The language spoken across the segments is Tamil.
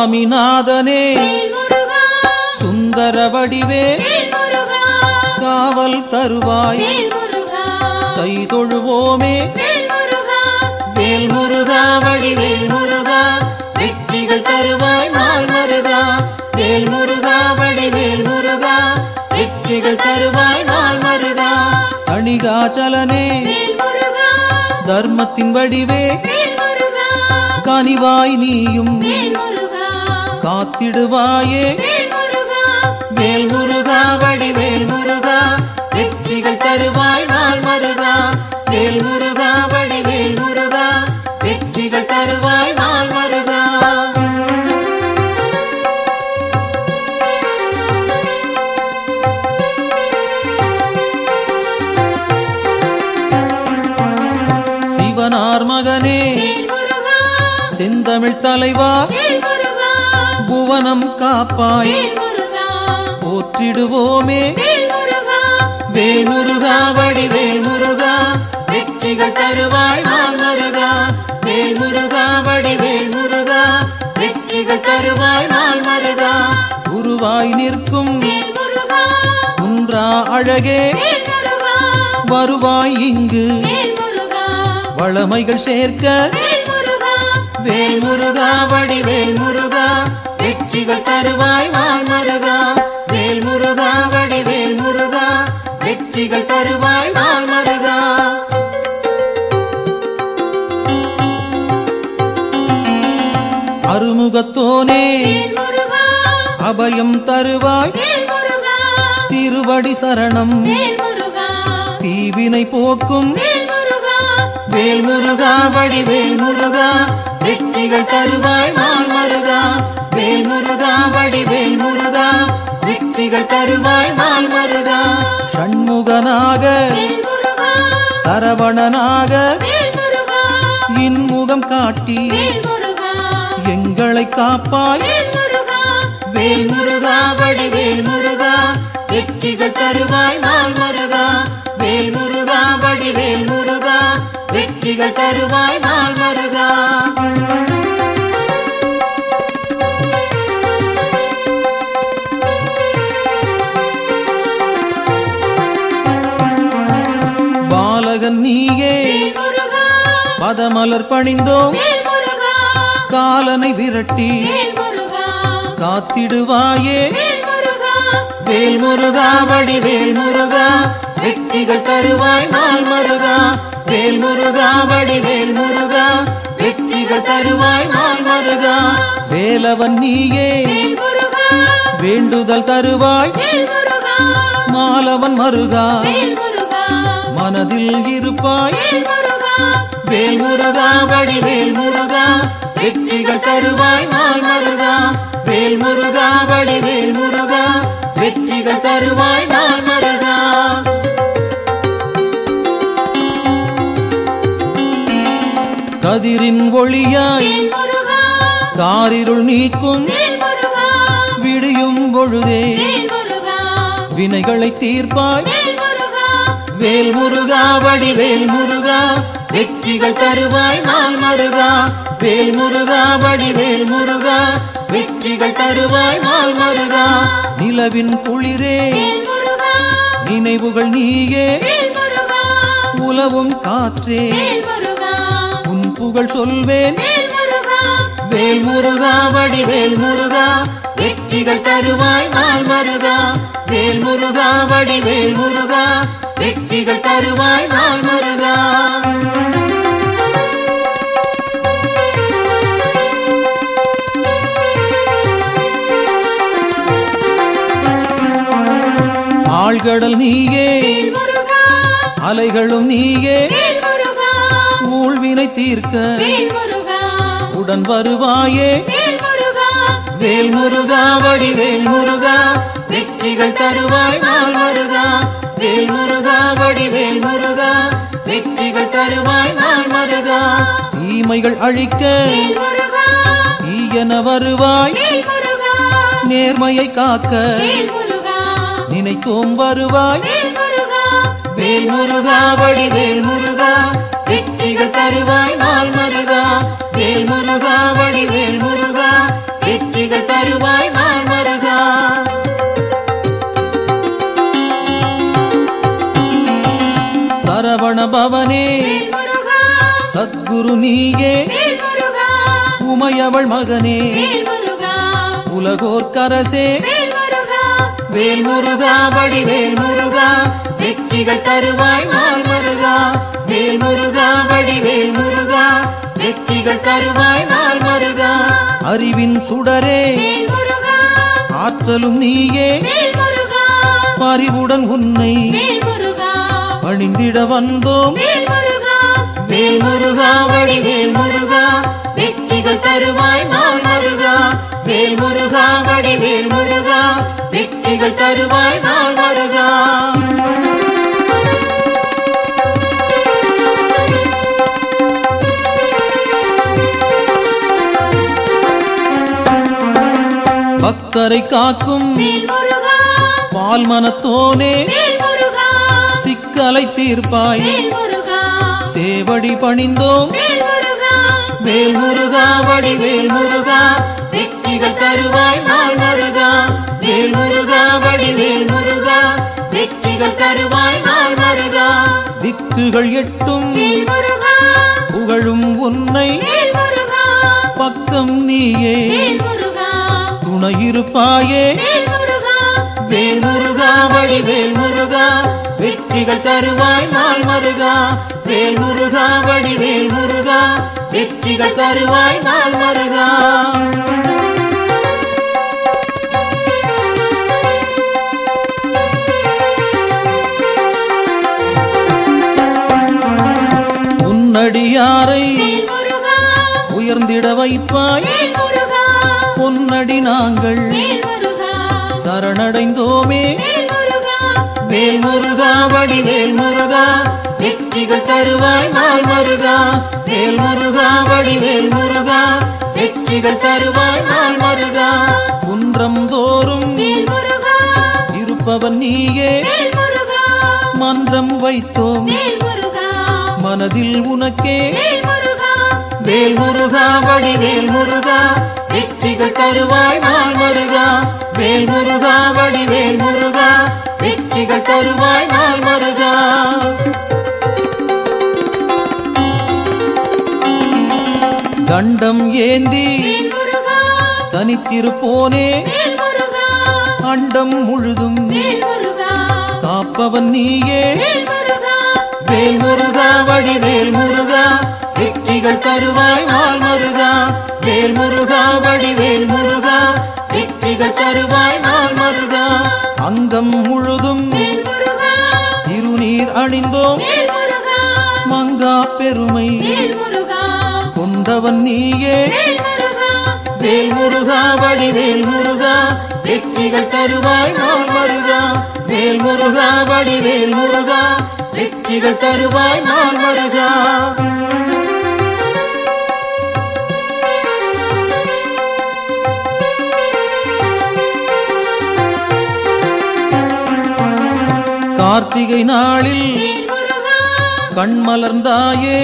சுவாமிநாதனே சுந்தர வடிவே காவல் தருவாய் கை தொழுவோமே வேல் முருகா வடிவேல் முருகா வெற்றிகள் தருவாய் நாள் மருகா வேல் முருகா வடிவேல் முருகா வெற்றிகள் தருவாய் நாள் மருகா அணிகாச்சலனே தர்மத்தின் வடிவே கனிவாய் நீயும் காத்திடுவாயே வேல் முருகா வடிவேல் முருகா வெற்றிகள் தருவாய் நாள் மருகா வேல் முருகா வடிவேல் முருகா வெற்றிகள் தருவாய் நாள் மருகா சிவனார் மகனே செந்தமிழ் தலைவா புவனம் காப்பாய் போற்றிடுவோமே வேல் முருகா வடிவேல் முருகா வெற்றிகள் தருவாய் நாள் மருகா வேல் முருகா வடிவேல் முருகா வெற்றிகள் தருவாய் நாள் மருகா குருவாய் நிற்கும் குன்றா அழகே வருவாய் இங்கு வளமைகள் சேர்க்க வேல் முருகா வடிவேல் முருகா வெற்றிகள் தருவாய் நாள் மருகா வேல் முருகா வடிவேல் முருகா வெற்றிகள் தருவாய் நாள் மருகா அருமுகத்தோனே அபயம் தருவாய் திருவடி சரணம் தீவினை போக்கும் வேல் முருகா வடிவேல் முருகா வெற்றிகள் தருவாய் நாள் மருகா வேல் முருகா வடிவேல் முருகா வெற்றிகள் தருவாய் நாள் மருகா ஷண்முகனாக சரவணனாக இன்முகம் காட்டி எங்களை காப்பாய் வேல் முருகா வடிவேல் முருகா வெற்றிகள் தருவாய் நாள் மருகா வேல் முருகா வடிவேல் முருகா வெற்றிகள் தருவாய் நாள் மருகா பாலகன் நீயே பதமலர் பணிந்தோம் காலனை விரட்டி காத்திடுவாயே வேல் முருகா வடிவேல் முருகா வெற்றிகள் தருவாய் நாள் மருகா வேல் முருகா வடிவேல் முருகா வெற்றிகள் தருவாய் நாள் மருகா வேலவன் நீயே வேண்டுதல் தருவாய் மாலவன் மருகா மனதில் இருப்பாய் வேல் முருகா வடிவேல் முருகா வெற்றிகள் தருவாய் நாள் மருகா வேல் முருகா வடிவேல் முருகா வெற்றிகள் தருவாய் நாள் மருகா கதிரின் ஒளியாய் காரிருள் நீக்கும் விடியும் பொழுதே வினைகளை தீர்ப்பாய் வேல் முருகா வடிவேல் முருகா வெற்றிகள் தருவாய் நாள் மருகா வேல் முருகா வடிவேல் முருகா வெற்றிகள் தருவாய் நாள் மருகா நிலவின் குளிரே நினைவுகள் நீயே உலவும் காற்றே உன் புகழ் சொல்வேன் வேல் முருகா வடிவேல் முருகா வெற்றிகள் தருவாய் நாள் மருகா வேல் முருகா வடிவேல் முருகா வெற்றிகள் தருவாய் நாள் மருகா ஆழ்கடல் நீயே அலைகளும் நீயே ஊழ்வினை தீர்க்க உடன் வருவாயே வேல் முருகா வடிவேல் முருகா வெற்றிகள் தருவாய் நாள் மருகா வேல் முருகா வடிவேல் முருகா வெற்றிகள் தருவாய் நாள் மருகா தீமைகள் அழிக்க தீயன வருவாய் நேர்மையை காக்க நினைத்தோம் வருவாய் வேல் முருகா வடிவேல் முருகா வெற்றிகள் தருவாய் நாள் மருகா வேல் முருகா வடிவேல் முருகா வெற்றி தருவாய் நாள் மருகா. சரவண பவனே சத்குரு நீயே, உமையவள் மகனே உலகோர் கரசே, வேல் முருகா வடிவேல் முருகா, வெற்றிகள் தருவாய் நாள் மருகா. வேல் முருகா வடிவேல் முருகா, வெற்றிகள் தருவாய் நாள் மருகா. அறிவின் சுடரே ஆற்றலும் நீயே, பரிவுடன் உன்னை பணிந்திட வந்தோம். வேல் முருகா வடிவேல் முருகா, வெற்றிகள் தருவாய் நாள் மருகா. வேல் முருகா வடிவேல் முருகா, வெற்றிகள் தருவாய் நாள் மருகா. பக்தரை காக்கும் பால் மனத்தோனே, சிக்கலை தீர்ப்பாய் சேவடி பணிந்தோம். வேல் முருகா வடிவேல் முருகா, வெற்றிகள் தருவாய் நாள் மருகா. வேல் முருகா வடிவேல் முருகா, வெற்றிகள் தருவாய் நாள் மருகா. திக்குகள் எட்டும் புகழும் உன்னை, பக்கம் நீயே துணையிருப்பாயே. வேல் முருகா வடிவேல் முருகா, வெற்றிகள் தருவாய் நாள் மருகா. வேல் முருகா வடிவேல் முருகா, வெற்றிகள் தருவாய் நாள் மருகா. உன்னடியாரை உயர்ந்திட வைப்பாய், பொன்னடி நாங்கள் சரணடைந்தோமே. வேல் முருகா வடிவேல் முருகா, வெற்றிகள் தருவாய் நாள் மருகா. வேல் முருகா வடிவேல் முருகா, வெற்றிகள் தருவாய் நாள் மருகா. குன்றம் தோறும் இருப்பவன் நீயே, மன்றம் வைத்தோம் மனதில் உனக்கே. வேல் முருகா வடிவேல் முருகா, வெற்றிகள் தருவாய் நாள் மருகா. வேல் முருகா வடிவேல் முருகா, வெற்றிகள் தருவாய் நாள் மருகா. தண்டம் ஏந்தி தனித்திருப்போனே, அண்டம் முழுதும் காப்பவன் நீயே. வேல் முருகா வடிவேல் முருகா, வெற்றிகள் தருவாய் நாள் மருகா. வேல் முருகா வடிவேல் முருகா, வெற்றிகள் தருவாய் நாள் மருகா. அங்கம் முழுதும் திருநீர் அணிந்தோம், மங்கா பெருமை கொண்டவன் நீயே. வேல் முருகா வடிவேல் முருகா, வெற்றிகள் தருவாய் நாள் மருகா. வேல் முருகா வடிவேல் முருகா, வெற்றிகள் தருவாய் நாள் மருகா. கார்த்திகை நாளில் கண்மலர்ந்தாயே,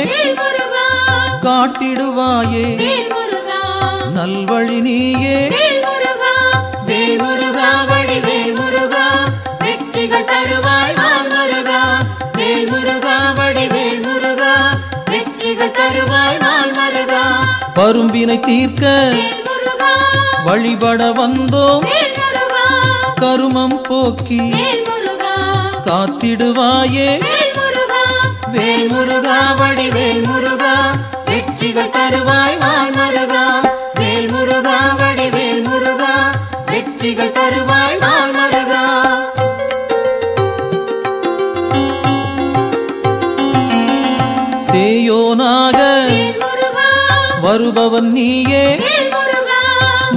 காட்டிடுவாயே நல்வழி நீயே. வேல் முருகா வடிவேல் முருகா, வெற்றிகள் தருவாய் நாள் மருகா. வேல் முருகா வடிவேல் முருகா, வெற்றிகள் தருவாய் நாள் மருகா. பரும்பினை தீர்க்க வழிபட வந்தோம், கருமம் போக்கி காத்திடுவாயே. வேல் முருகா வடிவேல் முருகா, வெற்றிகள் தருவாய் நாள் மருகா. வேல் முருகா வடிவேல் முருகா, வெற்றிகள் தருவாய் நாள் மருகா. சேயோனாக வருபவன் நீயே,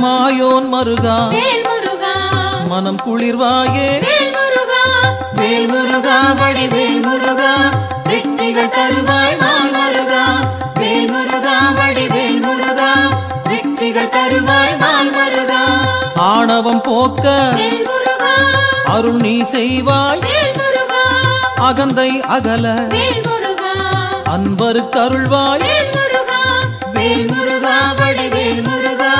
மாயோன் மருகா மனம் குளிர்வாயே. வேல் முருகா வடிவேல் முருகா, வெற்றிகள் தருவாய் நாள் மருகா. வேல் முருகா வடிவேல் முருகா, வெற்றிகள் தருவாய் நாள் மருகா. ஆணவம் போக்க அருள் நீ செய்வாய், அகந்தை அகல அன்பருக்கு அருள்வாய். வேல் முருகா வடிவேல் முருகா,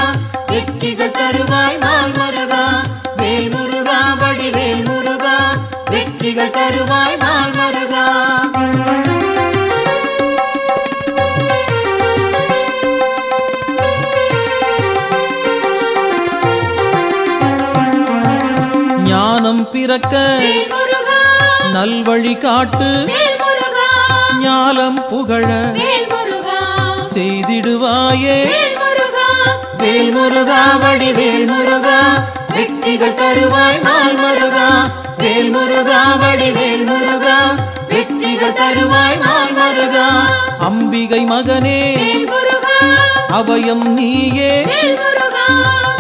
வெற்றிகள் தருவாய் நாள் மருகா வேல் முருகா வடிவேல் முருகா வெற்றிகள் தருவாய் நாள் மருகா ஞானம் பிறக்க நல்வழி காட்டு ஞாலம் புகழ செய்திடுவாயே வேல் முருகா வடிவேல் முருகா வெற்றிகள் தருவாய் நாள் மருகா வேல் முருகா வடிவேல் முருகா வெற்றிகள் தருவாய் நாள் மருகா அம்பிகை மகனே அபயம் நீயே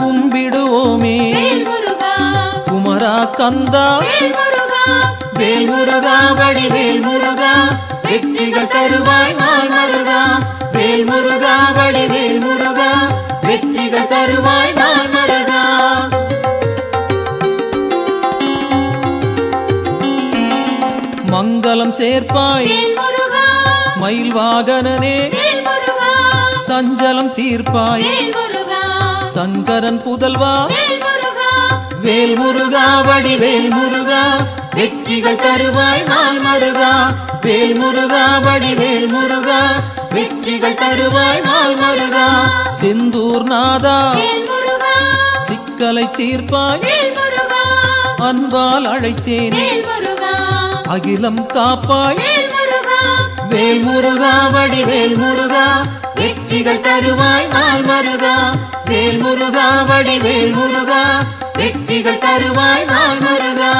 கும்பிடுவோமே குமரா கந்தா வேல் முருகா வடிவேல் முருகா வெற்றிகள் தருவாய் நாள் மருகா வேல் முருகா வடிவேல் முருகா வெற்றிகள் தருவாய் நாள் மருகா மங்களம் சேர்ப்பாய் மயில் வாகனனே சஞ்சலம் தீர்ப்பாய் சங்கரன் புதல்வா வேல் முருகா வடிவேல் முருகா வெற்றிகள் தருவாய் நாள் மருகா வேல் முருகா வடிவேல் முருகா வெற்றிகள் தருவாய் நாள் மருகா செந்தூர் நாதா சிக்கலை தீர்ப்பாய் அன்பால் அழைத்தேன் அகிலம் காப்பாய் வேல் முருகா வடிவேல் முருகா வெற்றிகள் தருவாய் நாள் மருகா வேல் முருகா வடிவேல் முருகா வெற்றிகள் தருவாய் நாள் மருகா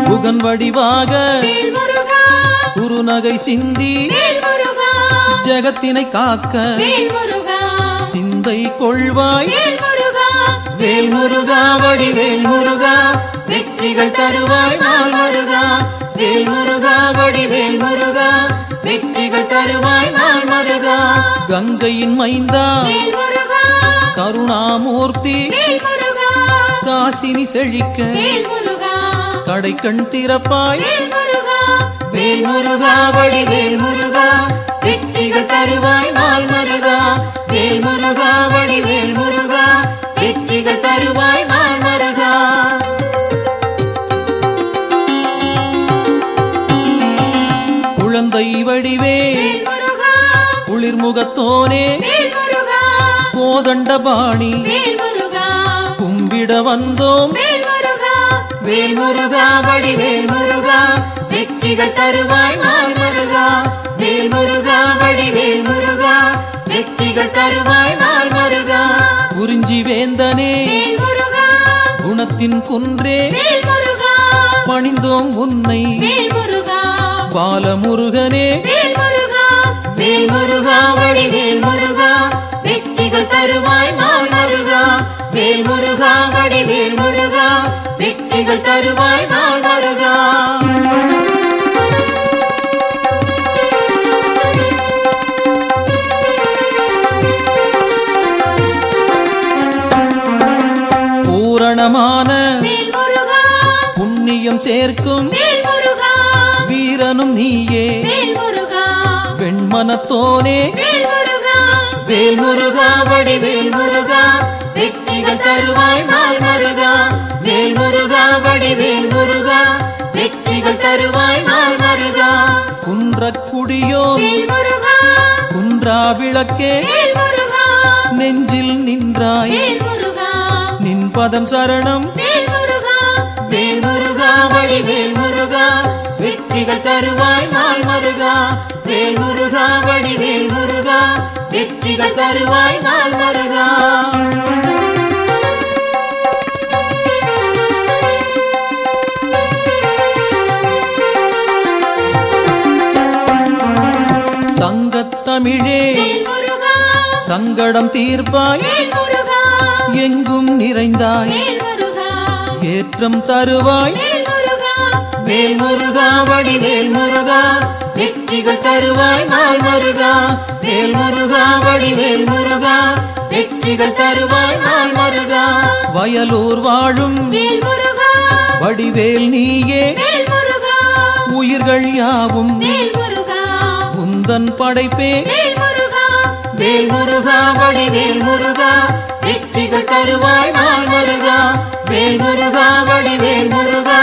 புகன் வடிவாக குருநகை சிந்தி ஜகத்தினை காக்க சிந்தை கொள்வாய் வேல் முருகா வடிவேல் முருகா வெற்றிகள் தருவாய் நாள் மருகா வேல் முருகா வடிவேல் முருகா வெற்றிகள் தருவாய் நாள் மருகா கங்கையின் மைந்தா கருணாமூர்த்தி காசினி செழிக்க கடைக்கண் திறப்பாய் வேல் முருகா வடிவேல் முருகா வெற்றிகள் தருவாய் நாள் மருகா வேல் முருகா வடிவேல் முருகா வெற்றிகள் தருவாய் நாள் மருகா குழந்தை வடிவே குளிர்முகத்தோனே கோதண்டபாணி கும்பிட வந்தோம் வேல் முருகா வடிவேல் முருகா வெற்றிகள் தருவாய் நாள் மருகா வேல் முருகா வடிவேல் முருகா வெற்றிகள் தருவாய் நாள் மருகா குறிஞ்சி வேந்தனே குணத்தின் குன்றே பணிந்தோம் உன்னை பாலமுருகனே வேல் முருகா வடிவேல் முருகா வெற்றிகள் தருவாய் நாள் மருகா வேல் முருகா வடிவேல் முருகா வெற்றிகள் தருவாய் நாள் மருகா பூரணமான புண்ணியம் சேர்க்கும் வீரனும் நீயே வெண்மனத்தோனே வேல் முருகா வடிவேல் முருகா வெற்றிகள் தருவாய் நாள் மருகா வேல் முருகா வடிவேல் முருகா வெற்றிகள் தருவாய் நாள் மருகா குன்றக்குடியோ குன்றா விளக்கே நெஞ்சில் நின்றாய் நின் பதம் சரணம் வேல் முருகா வடிவேல் முருகா வெற்றிகள் தருவாய் நாள் மருகா வேல் முருகா வடிவேல் முருகா வெற்றிகள் தருவாய் நாள் மருகா சங்கத்தமிழே சங்கடம் தீர்ப்பாய் எங்கும் நிறைந்தாய் ஏற்றம் தருவாய் வேல் முருகா வடிவேல் முருகா வெற்றிகள் தருவாய் நாள் மருகா வேல் முருகா வடிவேல் முருகா வெற்றிகள் தருவாய் நாள் மருகா வயலூர் வாழும் வடிவேல் நீயே வேல் முருகா உயிர்கள் யாவும் வேல் முருகா உந்தன் படைப்பே வேல் முருகா வேல் முருகா வடிவேல் முருகா வெற்றிகள் தருவாய் நாள் முருகா வேல் முருகா வடிவேல் முருகா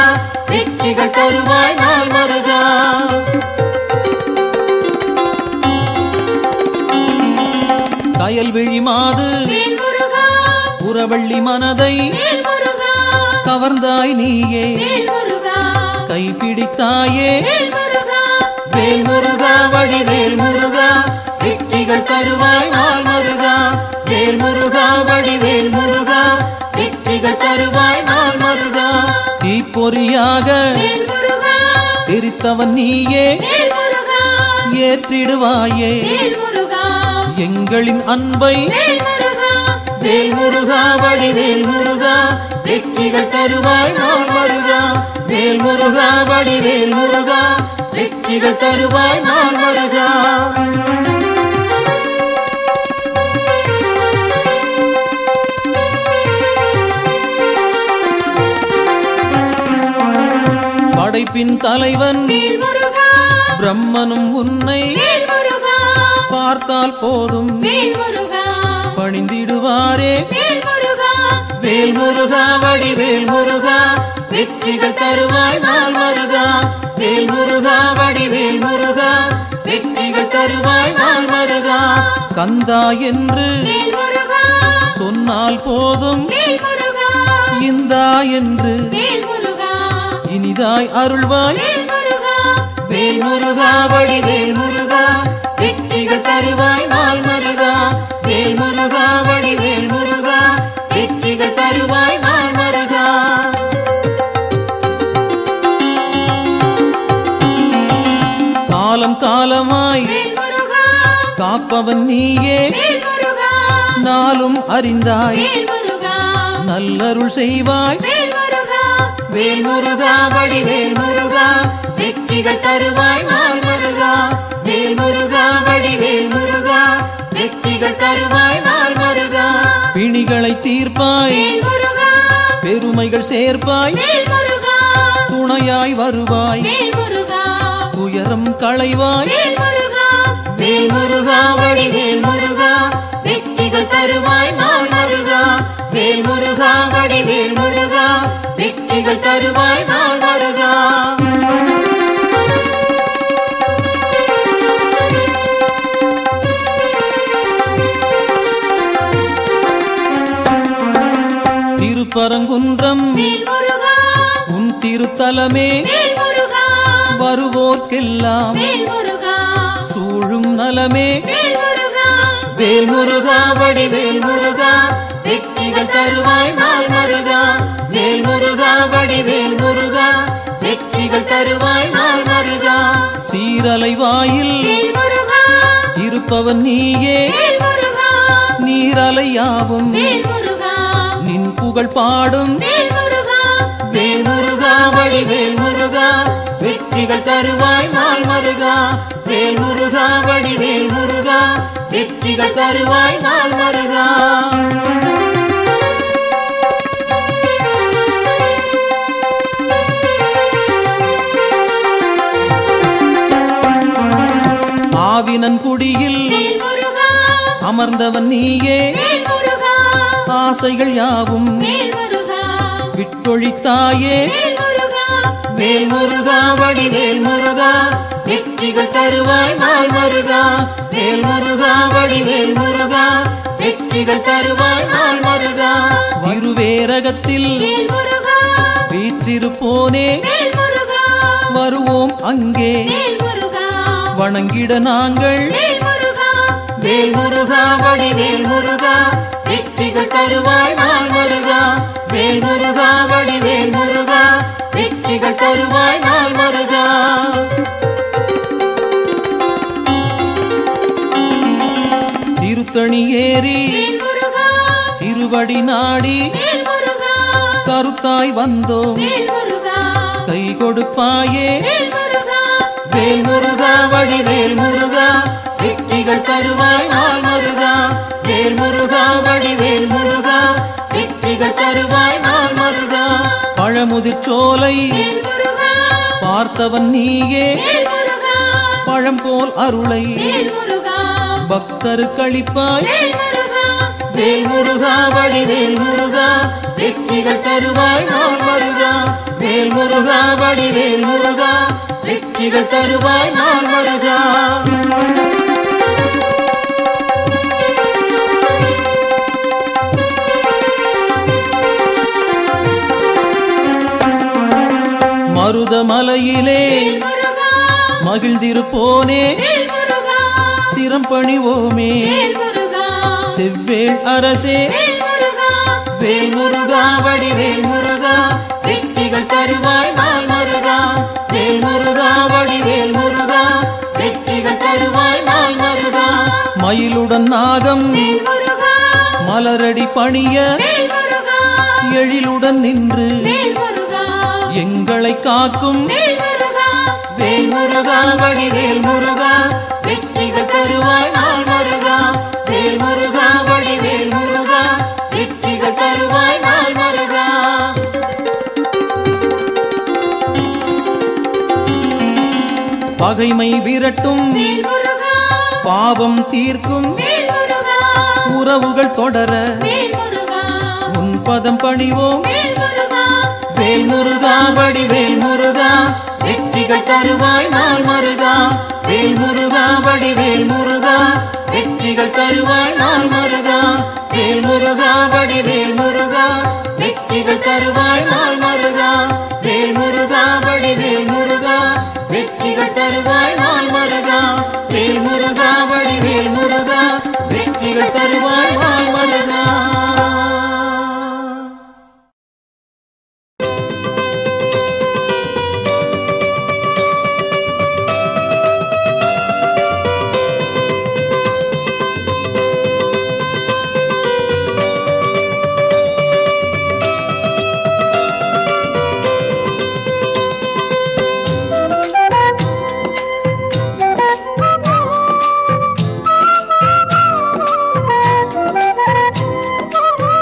வெற்றிகள் தருவாய் நாள் முருகா கயல்விழி மாது வேல் முருகா புறவள்ளி மனதை வேல் முருகா கவர்ந்தாய் நீயே வேல் முருகா கைப்பிடித்தாயே வேல் முருகா வேல் முருகா வடிவேல் முருகா வெற்றிகள் தருவாய் நாள் முருகா வேல் முருகா வடிவேல் முருகா வெற்றிகள் தருவாய் நாள் முருகா தீப்பொறியாக வேல் முருகா தெரித்தவன் நீயே வேல் முருகா ஏற்றிடுவாயே வேல் முருகா எங்களின் அன்பை வேல் முருகா வேல் முருகா வடிவேல் முருகா வெற்றிகள் தருவாய் நாள் முருகா வேல் முருகா வடிவேல் முருகா வெற்றிகள் தருவாய் நாள் முருகா படைப்பின் தலைவன் வேல் முருகா பிரம்மனும் உன்னை வேல் முருகா பார்த்தால் போதும் வேல் முருகா பணிந்திடுவாரே வேல் முருகா வேல் முருகா வடிவேல் முருகா வெற்றிகள் தருவாய் நாள் முருகா வேல் முருகா வடிவேல் முருகா வெற்றிகள் தருவாய் நாள் முருகா கந்தா என்று வேல் முருகா சொன்னால் போதும் வேல் முருகா இந்தா என்று வேல் முருகா இனிதாய் அருள்வாய் வேல் முருகா வேல் முருகா வடிவேல் முருகா வெற்றிகள் தருவாய் நாள் முருகா வேல் முருகா வடிவேல் முருகா வெற்றிகள் தருவாய் நாள் முருகா காலம் காலமாய் வேல் முருகா காப்பவன் நீயே வேல் முருகா நாளும் அறிந்தாய் வேல் முருகா நல்லருள் செய்வாய் வேல் முருகா வேல் முருகா வடிவேல் முருகா வெற்றிகள் தருவாய் நாள் முருகா வேல் முருகா வடிவேல் முருகா வெற்றிகள் தருவாய் நாள் முருகா பிணிகளை தீர்ப்பாய் வேல் முருகா பெருமைகள் சேர்ப்பாய் வேல் முருகா துணையாய் வருவாய் வேல் முருகா துயரம் களைவாய் வேல் முருகா வேல் முருகா வடிவேல் முருகா வெற்றிகள் தருவாய் நாள் முருகா வேல் முருகா வடிவேல் முருகா வெற்றிகள் தருவாய் நாள் முருகா திருப்பரங்குன்றம் வேல் முருகா உன் திருத்தலமே வேல் முருகா வருவோர்க்கெல்லாம் வேல் முருகா சூழும் நலமே வேல் முருகா வேல் முருகா வடிவேல் முருகா வெற்றிகள் தருவாய் நாள் முருகா வேல் முருகா வடிவேல் முருகா வெற்றிகள் தருவாய் நாள் முருகா சீரலை வாயில் வேல் முருகா இருப்பவன் நீயே வேல் முருகா நீரலையாவும் வேல் முருகா நின் புகழ் பாடும் வேல் முருகா வேல் முருகா வடிவேல் முருகா வெற்றிகள் தருவாய் நாள் முருகா வேல் முருகா வடிவேல் முருகா வெற்றிகள் தருவாய் நாள் முருகா ஆவினன் குடியில் வேல் முருகா அமர்ந்தவன் நீயே வேல் முருகா ஆசைகள் யாவும் வேல் முருகா விட்டொழித்தாயே வேல் முருகா வேல் முருகா வடிவேல் முருகா வெற்றிகள் தருவாய் நாள் முருகா வேல் முருகா வடிவேல் முருகா வெற்றிகள் தருவாய் நாள் முருகா திருவேரகத்தில் வேல் முருகா வீற்றிருப்போனே வேல் முருகா வருவோம் அங்கே வேல் முருகா வணங்கிட நாங்கள் வேல் முருகா வேல் முருகா வடிவேல் முருகா வெற்றிகள் தருவாய் நாள் முருகா வேல் முருகா வடிவேல் முருகா வெற்றிகள் தருவாய் நாள் முருகா திருத்தணி ஏறி வேல் முருகா திருவடி நாடி வேல் முருகா கருத்தாய் வந்தோம் வேல் முருகா கை கொடுப்பாயே வேல் முருகா வேல் முருகா வடிவேல் முருகா வெற்றிகள் தருவாய் நாள் முருகா வேல் முருகா வடிவேல் முருகா வெற்றிகள் தருவாய் நாள் முருகா பழமுதிர் கதிர்ச்சோலை பார்த்தவன் நீயே பழம் போல் அருளை பக்தருக்கு அளிப்பாய் வேல் முருகா வடிவேல் முருகா வெற்றிகள் தருவாய் நாள் முருகா வேல் முருகா வடிவேல் முருகா வெற்றிகள் தருவாய் நாள் முருகா மருதமலையிலே மகிழ்ந்திருப்போனே சிரம் பணிவோமே செவ்வேள் அரசே வேல் முருகா வடிவேல் முருகா வெற்றிகள் தருவாய் நாள் முருகா வேல் முருகா வடிவேல் முருகா வெற்றிகள் தருவாய் நாள் முருகா மயிலுடன் நாகம் மலரடி பணிய எழிலுடன் நின்று எங்களை காக்கும் வேல் முருகா வடிவேல் முருகா வெற்றிகள் தருவாய் நாள் முருகா வேல் முருகா வடிவேல் முருகா வெற்றிகள் தருவாய் நாள் முருகா பகைமை விரட்டும் பாவம் தீர்க்கும் உறவுகள் தொடர உன் பதம் பணிவோம் வேல் முருகா வடிவேல் முருகா வெற்றிகள் தருவாய் நாள் முருகா வேல் முருகா வடிவேல் முருகா வெற்றிகள் தருவாய் நாள் முருகா வேல் முருகா வடிவேல் முருகா வெற்றிகள் தருவாய் நாள் முருகா வேல் முருகா வடிவேல் முருகா வெற்றிகள் தருவாய் நாள் முருகா வேல் முருகா வடிவேல் முருகா வெற்றிகள் தருவாய் நாள் முருகா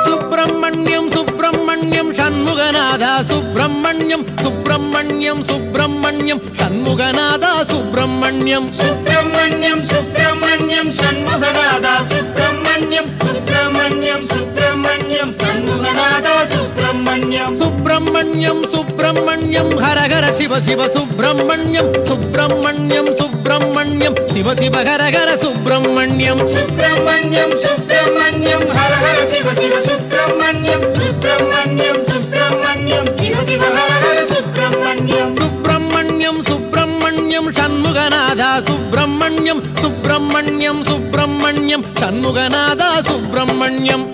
சுப்பிரமணியம் சுப்பிரமணியம் சுப்பிரமணியம் சண்முகநாதா சுப்பிரமணியம் சுப்பிரமணியம் சுப்பிரமணியம் சண்முகநாதா சுப்பிரமணியம் சுப்பிரமணியம் சுப்பிரமணியம் சண்முகநாதா சுப்பிரமணியம் சுப்பிரமணியம் சுப்பிரமணியம் ஹரஹர சிவ சிவ சுப்பிரமணியம் சுப்பிரமணியம் சுப்பிரமணியம் சிவ சிவ ஹரஹர சுப்பிரமணியம் சுப்பிரமணியம் சுப்பிரமணியம் ஹரஹர சிவ சிவ சுப்பிரமணியம் சுப்பிரமணியம் சுப்பிரமணியம் சிவ சிவ ஹரஹர சுப்பிரமணியம் சுப்பிரமணியம் சுப்பிரமணியம் சண்முகநாதா சுப்பிரமணியம் சுப்பிரமணியம் சுப்பிரமணியம் சண்முகநாதா சுப்பிரமணியம்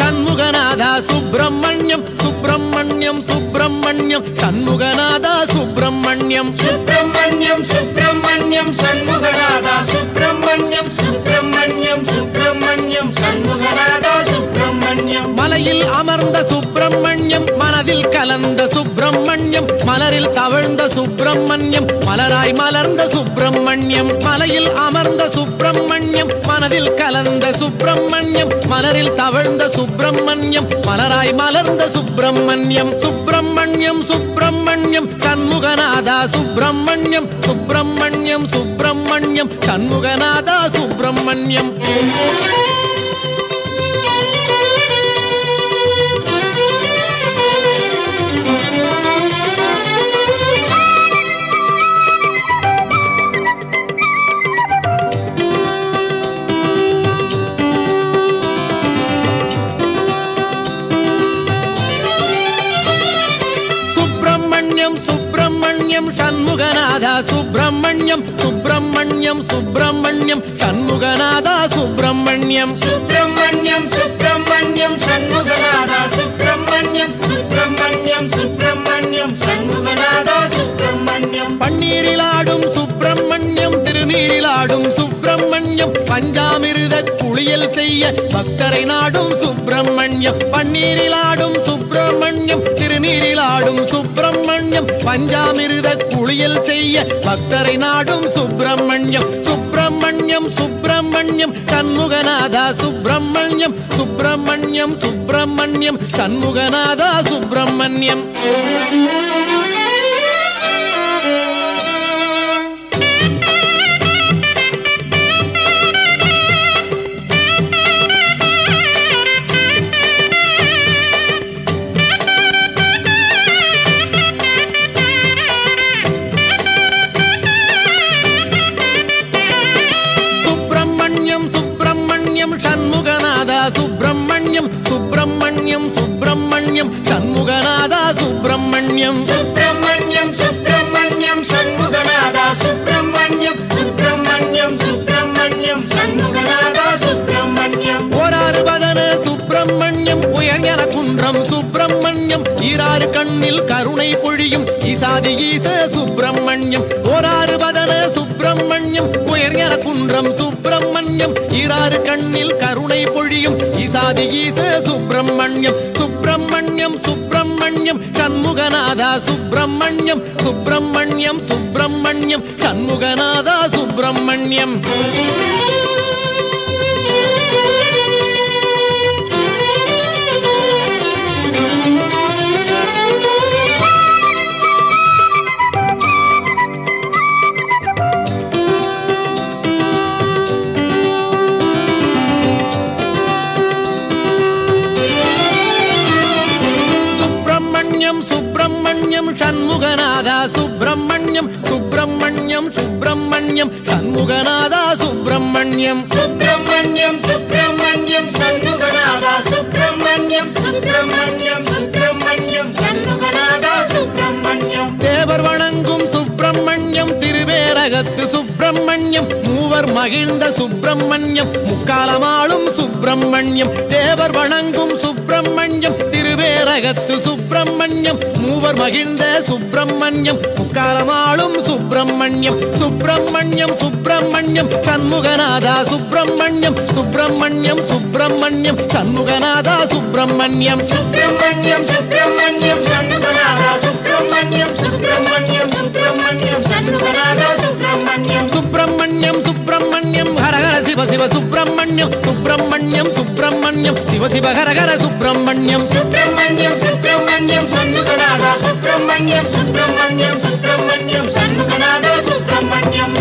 சண்முகநாதா சுப்பிரமணியம் சுப்பிரமணியம் சுப்பிரமணியம் சண்முகநாதா சுப்பிரமணியம் சுப்பிரமணியம் சுப்பிரமணியம் சண்முகநாதா சுப்பிரமணியம் சுப்பிரமணியம் சுப்பிரமணியம் சண்முகநாதா சுப்பிரமணியம் மலையில் அமர்ந்த சுப்பிரமணியம் மனதில் கலந்த சுப்பிரமணியம் மலரில் தவழ்ந்த சுப்பிரமணியம் மலராய் மலர்ந்த சுப்பிரமணியம் மலையில் அமர்ந்த சுப்பிரமணியம் மனதில் கலந்த சுப்பிரமணியம் மலரில் தவழ்ந்த சுப்பிரமணியம் மலராய் மலர்ந்த சுப்பிரமணியம் சுப்பிரமணியம் சுப்பிரமணியம் சண்முகநாதா சுப்பிரமணியம் சுப்பிரமணியம் சுப்பிரமணியம் சண்முகநாதா சுப்பிரமணியம் சுப்பிரமணியம் சண்முகநாதா சுப்பிரமணியம் சுப்பிரமணியம் சுப்பிரமணியம் சண்முகநாதா சுப்பிரமணியம் சுப்பிரமணியம் சுப்பிரமணியம் சண்முகநாதா சுப்பிரமணியம் சுப்பிரமணியம் சுப்பிரமணியம் சண்முகநாதா சுப்பிரமணியம் பன்னீரில் ஆடும் சுப்பிரமணியம் திருநீரில் ஆடும் சுப்பிரமணியம் குளியல் செய்ய பக்தரை நாடும் சுப்பிரமணியம். பன்னீரில் ஆடும் சுப்பிரமணியம், திருநீரில் ஆடும் சுப்பிரமணியம், பஞ்சாமிர்த குளியல் செய்ய பக்தரை நாடும் சுப்பிரமணியம். சுப்பிரமணியம் சுப்பிரமணியம் சண்முகநாதா சுப்பிரமணியம், சுப்பிரமணியம் சுப்பிரமணியம் சண்முகநாதா சுப்பிரமணியம். சுப்பிரமணியம் சுப்பிரமணியம் சுப்பிரமணியம் சண்முகநாதா சுப்பிரமணியம். சுப்பிரமணியம் சுப்பிரமணியம் சண்முகநாதா சுப்பிரமணியம், சுப்பிரமணியம் சுப்பிரமணியம் சண்முகநாதா சுப்பிரமணியம். ஓராறு பதன சுப்பிரமணியம், உயர்ஞன குன்றம் சுப்பிரமணியம், ஈராறு கண்ணில் கருணை பொழியும் ஈசாதி ஈச சுப்பிரமணியம். ஓராறு பதன சுப்பிரமணியம், உயர்ஞன குன்றம் சுப்பிரமணியம், ஈராறு கண்ணில் கருணை பொழியும் ஈசாதி ஈச சுப்பிரமணியம். சுப்பிரமணியம் சுப்பிரமணியம் சண்முகநாதா சுப்பிரமணியம், சுப்பிரமணியம் சுப்பிரமணியம் சண்முகநாதா சுப்பிரமணியம். சண்முகநாதா சுப்பிரமணியம், சுப்பிரமணியம் சுப்பிரமணியம் சண்முகநாதா சுப்பிரமணியம். சுப்பிரமணியம் சுப்பிரமணியம் சண்முகநாதா சுப்பிரமணியம், சுப்பிரமணியம் சுப்பிரமணியம் சண்முகநாதா சுப்பிரமணியம். தேவர் வணங்கும் சுப்பிரமணியம், திருவேரகத்து சுப்பிரமணியம், மூவர் மகிழ்ந்த சுப்பிரமணியம், முக்காலமாளும் சுப்பிரமணியம். தேவர் வணங்கும் சுப்பிரமணியம், திருவேரகத்து சுப்பிரமணியம், மூவர் மகிழ்ந்த சுப்பிரமணியம், முக்காலமாளும் சுப்பிரமணியம். சுப்பிரமணியம் சுப்பிரமணியம் சண்முகநாதா சுப்பிரமணியம், சுப்பிரமணியம் சுப்பிரமணியம் சண்முகநாதா சுப்பிரமணியம். சுப்பிரமணியம் சுப்பிரமணியம் சண்முகநாதா சுப்பிரமணியம், சுப்பிரமணியம் சுப்பிரமணியம் சண்முகநாதா சுப்பிரமணியம். சுப்பிரமணியம் சுப்பிரமணியம் ஹரஹர சிவ சிவ சுப்பிரமணியம், சுப்பிரமணியம் சுப்பிரமணியம் சிவ சிவ ஹரஹர சுப்பிரமணியம். சுப்பிரமணியம் சுப்பிரமணியம் சண்முகநாதா சுப்பிரமணியம், சுப்பிரமணியம் சுப்பிரமணியம் சண்முகநாதா சுப்பிரமணியம்.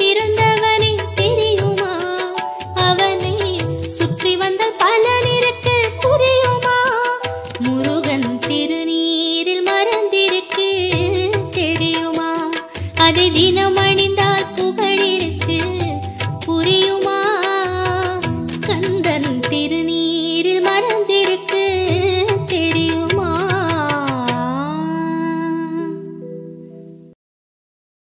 பிறந்த